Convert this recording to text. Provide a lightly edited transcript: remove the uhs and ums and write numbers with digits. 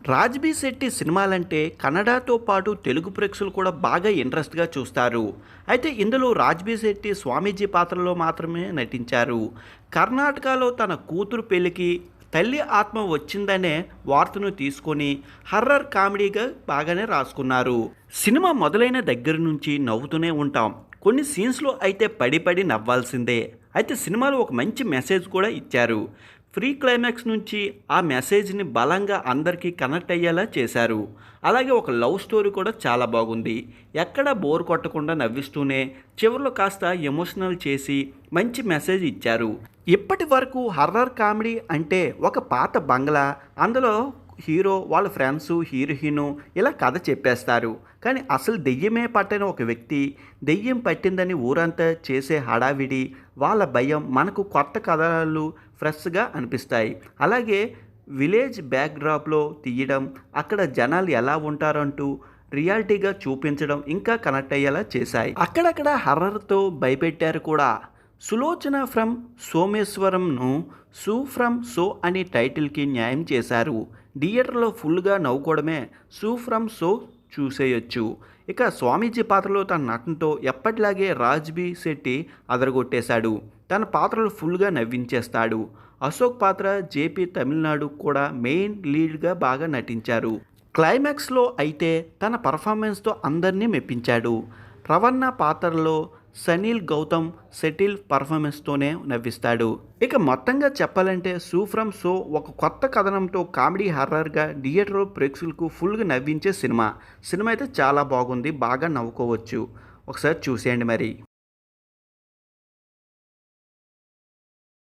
రాజ్‌బీ శెట్టి సినిమాలంటే కన్నడతో పాటు తెలుగు ప్రేక్షకులు కూడా బాగా ఇంట్రెస్ట్‌గా చూస్తారు. అయితే ఇందులో రాజ్‌బీ శెట్టి స్వామీజీ పాత్రలో మాత్రమే నటించారు. కర్ణాటకలో తన కూతురు పెళ్లికి తల్లి ఆత్మ వచ్చిందనే వార్తను తీసుకొని హర్రర్ కామెడీగా బాగానే రాసుకున్నారు. సినిమా మొదలైన దగ్గర నుంచి నవ్వుతూనే ఉంటాం. కొన్ని సీన్స్‌లో అయితే పడి పడి నవ్వాల్సిందే. అయితే సినిమాలో ఒక మంచి మెసేజ్ కూడా ఇచ్చారు. ప్రీ క్లైమాక్స్ నుంచి ఆ మెసేజ్‌ని బలంగా అందరికీ కనెక్ట్ అయ్యేలా చేశారు. అలాగే ఒక లవ్ స్టోరీ కూడా చాలా బాగుంది. ఎక్కడా బోర్ కొట్టకుండా నవ్విస్తూనే చివరిలో కాస్త ఎమోషనల్ చేసి మంచి మెసేజ్ ఇచ్చారు. ఇప్పటి వరకు హర్రర్ కామెడీ అంటే ఒక పాత బంగ్లా, అందులో హీరో వాళ్ళ ఫ్రెండ్స్ హీరోయిన్ ఇలా కథ చెప్పేస్తారు. కానీ అసలు దెయ్యమే పట్టని ఒక వ్యక్తి, దెయ్యం పట్టిందని ఊరంతా చేసే హడావిడి, వాళ్ళ భయం మనకు కొత్త కథలు ఫ్రెష్గా అనిపిస్తాయి. అలాగే విలేజ్ బ్యాక్డ్రాప్లో తీయడం, అక్కడ జనాలు ఎలా ఉంటారంటూ రియాలిటీగా చూపించడం ఇంకా కనెక్ట్ అయ్యేలా చేశాయి. అక్కడక్కడ హర్రర్తో భయపెట్టారు కూడా. సులోచన ఫ్రమ్ సోమేశ్వరంను సు ఫ్రమ్ సో అనే టైటిల్కి న్యాయం చేశారు. థియేటర్లో ఫుల్గా నవ్వుకోవడమే సు ఫ్రమ్ సో చూసేయొచ్చు. ఇక స్వామీజీ పాత్రలో తన నటనతో ఎప్పటిలాగే రాజ్‌బీ శెట్టి అదరగొట్టేశాడు. తన పాత్రలు ఫుల్గా నవ్వించేస్తాడు. అశోక్ పాత్ర జేపీ తమిళనాడు కూడా మెయిన్ లీడ్గా బాగా నటించారు. క్లైమాక్స్లో అయితే తన పర్ఫార్మెన్స్తో అందరినీ మెప్పించాడు. రవణ పాత్రలో సనీల్ గౌతమ్ సెటిల్ పర్ఫార్మెన్స్తోనే నవ్విస్తాడు. ఇక మొత్తంగా చెప్పాలంటే సు ఫ్రమ్ సో ఒక కొత్త కథనంతో కామెడీ హర్రర్గా థియేటర్ ప్రేక్షకులకు ఫుల్గా నవ్వించే సినిమా. సినిమా అయితే చాలా బాగుంది, బాగా నవ్వుకోవచ్చు. ఒకసారి చూసేయండి మరి.